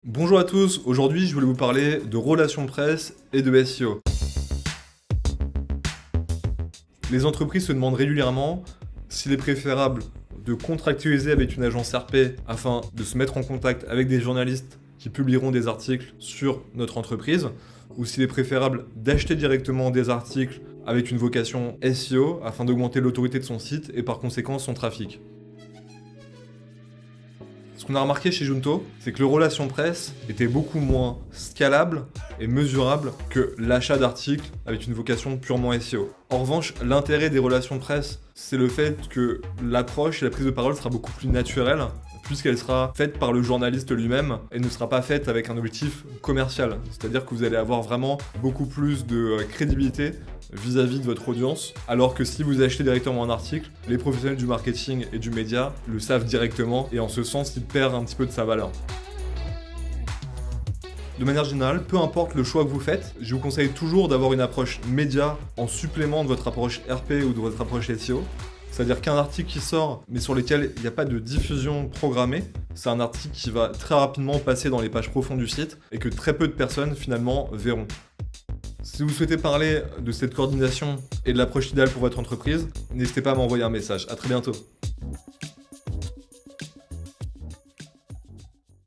Bonjour à tous, aujourd'hui je voulais vous parler de relations presse et de SEO. Les entreprises se demandent régulièrement s'il est préférable de contractualiser avec une agence RP afin de se mettre en contact avec des journalistes qui publieront des articles sur notre entreprise, ou s'il est préférable d'acheter directement des articles avec une vocation SEO afin d'augmenter l'autorité de son site et par conséquent son trafic. Ce qu'on a remarqué chez Junto, c'est que le relation presse était beaucoup moins scalable et mesurable que l'achat d'articles avec une vocation purement SEO. En revanche, l'intérêt des relations presse, c'est le fait que l'approche et la prise de parole sera beaucoup plus naturelle, puisqu'elle sera faite par le journaliste lui-même et ne sera pas faite avec un objectif commercial. C'est-à-dire que vous allez avoir vraiment beaucoup plus de crédibilité vis-à-vis de votre audience, alors que si vous achetez directement un article, les professionnels du marketing et du média le savent directement et en ce sens, il perd un petit peu de sa valeur. De manière générale, peu importe le choix que vous faites, je vous conseille toujours d'avoir une approche média en supplément de votre approche RP ou de votre approche SEO. C'est-à-dire qu'un article qui sort, mais sur lequel il n'y a pas de diffusion programmée, c'est un article qui va très rapidement passer dans les pages profondes du site et que très peu de personnes finalement verront. Si vous souhaitez parler de cette coordination et de l'approche idéale pour votre entreprise, n'hésitez pas à m'envoyer un message. À très bientôt.